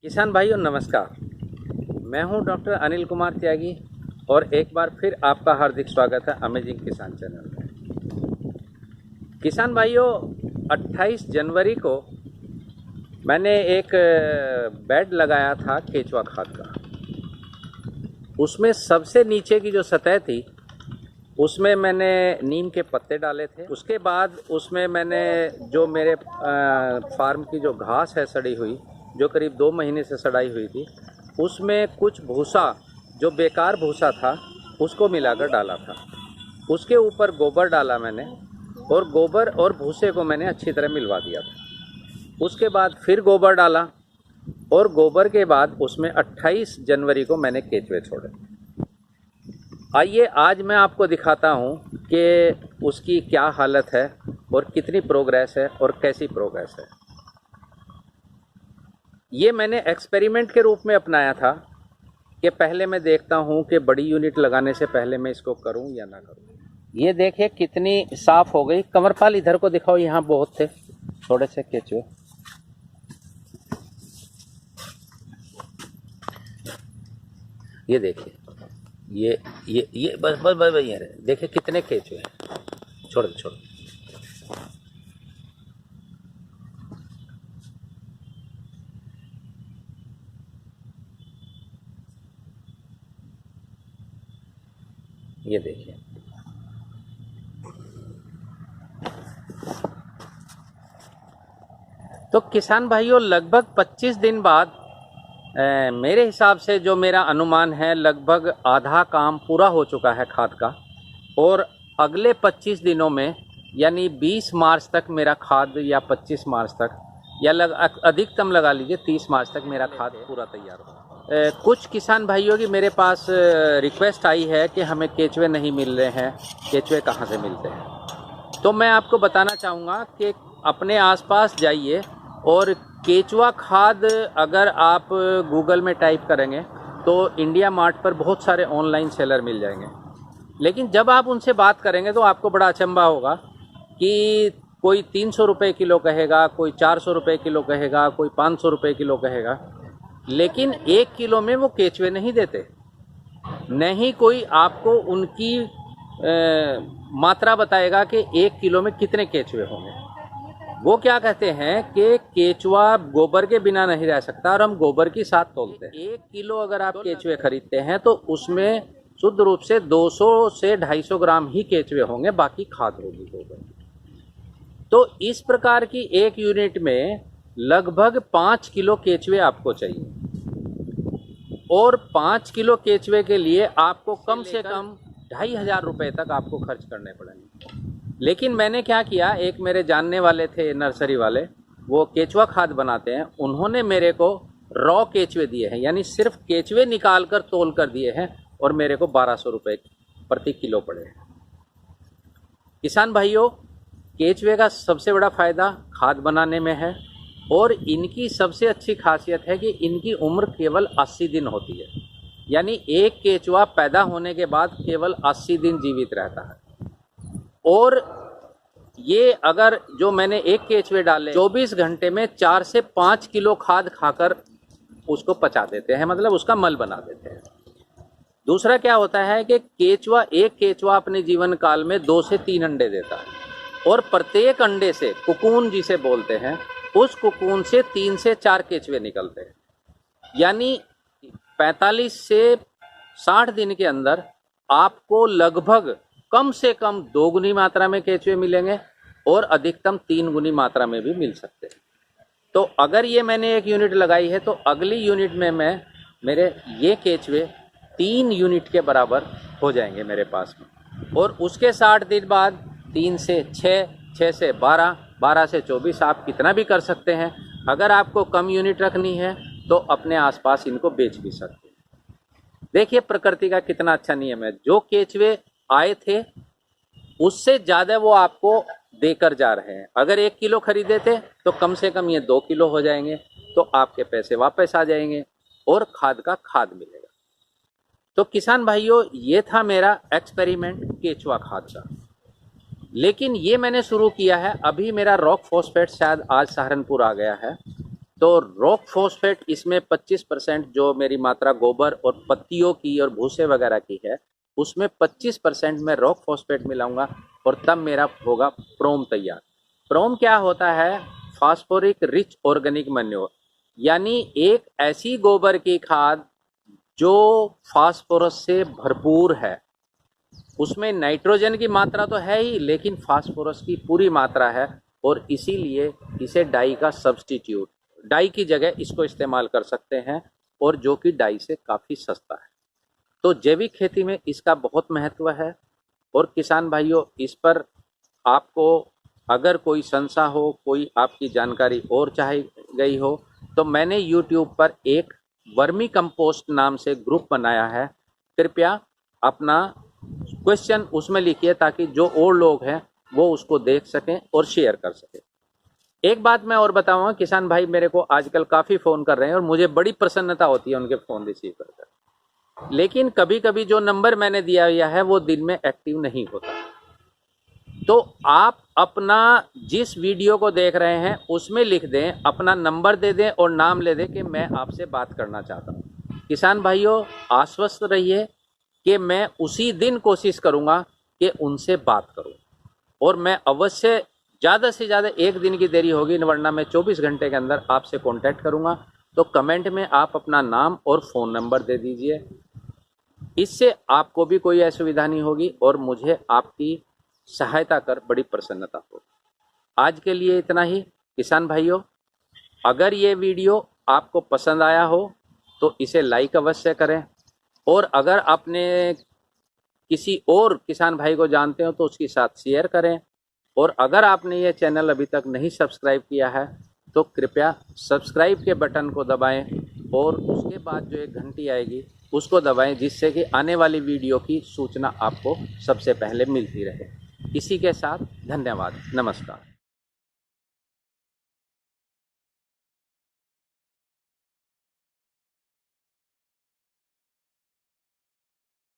किसान भाइयों नमस्कार। मैं हूं डॉक्टर अनिल कुमार त्यागी और एक बार फिर आपका हार्दिक स्वागत है अमेजिंग किसान चैनल में। किसान भाइयों 28 जनवरी को मैंने एक बेड लगाया था केचुआ खाद का। उसमें सबसे नीचे की जो सतह थी उसमें मैंने नीम के पत्ते डाले थे। उसके बाद उसमें मैंने जो मेरे फार्म की जो घास है सड़ी हुई, जो करीब 2 महीने से सड़ाई हुई थी, उसमें कुछ भूसा जो बेकार भूसा था उसको मिलाकर डाला था। उसके ऊपर गोबर डाला मैंने और गोबर और भूसे को मैंने अच्छी तरह मिलवा दिया था। उसके बाद फिर गोबर डाला और गोबर के बाद उसमें 28 जनवरी को मैंने केचुए छोड़े। आइए आज मैं आपको दिखाता हूँ कि उसकी क्या हालत है और कितनी प्रोग्रेस है और कैसी प्रोग्रेस है। ये मैंने एक्सपेरिमेंट के रूप में अपनाया था कि पहले मैं देखता हूँ कि बड़ी यूनिट लगाने से पहले मैं इसको करूँ या ना करूँ। ये देखिए कितनी साफ़ हो गई। कमरपाल इधर को दिखाओ, यहाँ बहुत थे थोड़े से केचुए। ये देखिए ये बस बस बस ये रहे। देखिए कितने केचुए हैं। छोड़ दो। ये देखिए तो किसान भाइयों लगभग 25 दिन बाद मेरे हिसाब से जो मेरा अनुमान है लगभग आधा काम पूरा हो चुका है खाद का। और अगले 25 दिनों में यानी 20 मार्च तक मेरा खाद, या 25 मार्च तक, या अधिकतम लगा लीजिए 30 मार्च तक मेरा खाद पूरा तैयार हो। कुछ किसान भाइयों की मेरे पास रिक्वेस्ट आई है कि हमें केचुए नहीं मिल रहे हैं, केचुए कहाँ से मिलते हैं। तो मैं आपको बताना चाहूँगा कि अपने आसपास जाइए और केचुआ खाद अगर आप गूगल में टाइप करेंगे तो इंडिया मार्ट पर बहुत सारे ऑनलाइन सेलर मिल जाएंगे। लेकिन जब आप उनसे बात करेंगे तो आपको बड़ा अचंभा होगा कि कोई 300 रुपये किलो कहेगा, कोई 400 रुपये किलो कहेगा, कोई 500 रुपये किलो कहेगा, लेकिन 1 किलो में वो केचुए नहीं देते। नहीं कोई आपको उनकी मात्रा बताएगा कि 1 किलो में कितने केचुए होंगे। वो क्या कहते हैं कि केचुआ गोबर के बिना नहीं रह सकता और हम गोबर की साथ तोलते हैं। 1 किलो अगर आप केचुए खरीदते हैं तो उसमें शुद्ध रूप से 200 से 250 ग्राम ही केचुए होंगे, बाकी खाद होगी गोबर की। तो इस प्रकार की एक यूनिट में लगभग 5 किलो केचुए आपको चाहिए और 5 किलो केचुए के लिए आपको कम से कम 2,500 रुपये तक आपको खर्च करने पड़ेंगे। लेकिन मैंने क्या किया, एक मेरे जानने वाले थे नर्सरी वाले, वो केचुआ खाद बनाते हैं, उन्होंने मेरे को रॉ केचुए दिए हैं, यानी सिर्फ केचुए निकाल कर तोल कर दिए हैं और मेरे को 1200 रुपये प्रति किलो पड़े हैं। किसान भाइयों केचुए का सबसे बड़ा फ़ायदा खाद बनाने में है और इनकी सबसे अच्छी खासियत है कि इनकी उम्र केवल 80 दिन होती है, यानी एक केचुआ पैदा होने के बाद केवल 80 दिन जीवित रहता है। और ये अगर जो मैंने एक केचुए डाले 24 घंटे में 4 से 5 किलो खाद खाकर उसको पचा देते हैं, मतलब उसका मल बना देते हैं। दूसरा क्या होता है कि एक केचुआ अपने जीवन काल में 2 से 3 अंडे देता है और प्रत्येक अंडे से कुकून जिसे बोलते हैं, उस कुकून से 3 से 4 केचुए निकलते हैं। यानी 45 से 60 दिन के अंदर आपको लगभग कम से कम 2 गुनी मात्रा में केचुए मिलेंगे और अधिकतम 3 गुनी मात्रा में भी मिल सकते हैं। तो अगर ये मैंने एक यूनिट लगाई है तो अगली यूनिट में मेरे ये केचुए 3 यूनिट के बराबर हो जाएंगे मेरे पास में। और उसके 60 दिन बाद 3 से 6, 6 से 12, 12 से 24 आप कितना भी कर सकते हैं। अगर आपको कम यूनिट रखनी है तो अपने आसपास इनको बेच भी सकते हैं। देखिए प्रकृति का कितना अच्छा नियम है, जो केचुए आए थे उससे ज़्यादा वो आपको देकर जा रहे हैं। अगर 1 किलो खरीदे थे तो कम से कम ये 2 किलो हो जाएंगे, तो आपके पैसे वापस आ जाएंगे और खाद का खाद मिलेगा। तो किसान भाइयों ये था मेरा एक्सपेरिमेंट केचुआ खाद का। लेकिन ये मैंने शुरू किया है, अभी मेरा रॉक फॉस्फेट शायद आज सहारनपुर आ गया है, तो रॉक फॉस्फेट इसमें 25% जो मेरी मात्रा गोबर और पत्तियों की और भूसे वगैरह की है, उसमें 25% मैं रॉक फॉस्फेट मिलाऊंगा और तब मेरा होगा प्रोम तैयार। प्रोम क्या होता है? फास्फोरिक रिच ऑर्गेनिक मैन्योर, यानी एक ऐसी गोबर की खाद जो फास्फोरस से भरपूर है। उसमें नाइट्रोजन की मात्रा तो है ही, लेकिन फास्फोरस की पूरी मात्रा है और इसीलिए इसे डाई का सब्स्टिट्यूट, डाई की जगह इसको इस्तेमाल कर सकते हैं और जो कि डाई से काफ़ी सस्ता है। तो जैविक खेती में इसका बहुत महत्व है। और किसान भाइयों, इस पर आपको अगर कोई संशय हो, कोई आपकी जानकारी और चाहिए गई हो, तो मैंने YouTube पर एक वर्मी कंपोस्ट नाम से ग्रुप बनाया है। कृपया अपना क्वेश्चन उसमें लिखिए ताकि जो और लोग हैं वो उसको देख सकें और शेयर कर सकें। एक बात मैं और बताऊंगा, किसान भाई मेरे को आजकल काफ़ी फ़ोन कर रहे हैं और मुझे बड़ी प्रसन्नता होती है उनके फ़ोन रिसीव कर, लेकिन कभी कभी जो नंबर मैंने दिया हुआ है वो दिन में एक्टिव नहीं होता। तो आप अपना जिस वीडियो को देख रहे हैं उसमें लिख दें, अपना नंबर दे दें और नाम ले दें कि मैं आपसे बात करना चाहता हूँ। किसान भाइयों, आश्वस्त रहिए कि मैं उसी दिन कोशिश करूँगा कि उनसे बात करूँ और मैं अवश्य ज़्यादा से ज़्यादा एक दिन की देरी होगी, वरना मैं 24 घंटे के अंदर आपसे कांटेक्ट करूँगा। तो कमेंट में आप अपना नाम और फ़ोन नंबर दे दीजिए, इससे आपको भी कोई असुविधा नहीं होगी और मुझे आपकी सहायता कर बड़ी प्रसन्नता होगी। आज के लिए इतना ही। किसान भाइयों, अगर ये वीडियो आपको पसंद आया हो तो इसे लाइक अवश्य करें और अगर आपने किसी और किसान भाई को जानते हो तो उसके साथ शेयर करें। और अगर आपने ये चैनल अभी तक नहीं सब्सक्राइब किया है तो कृपया सब्सक्राइब के बटन को दबाएं और उसके बाद जो एक घंटी आएगी उसको दबाएं, जिससे कि आने वाली वीडियो की सूचना आपको सबसे पहले मिलती रहे। इसी के साथ धन्यवाद, नमस्कार।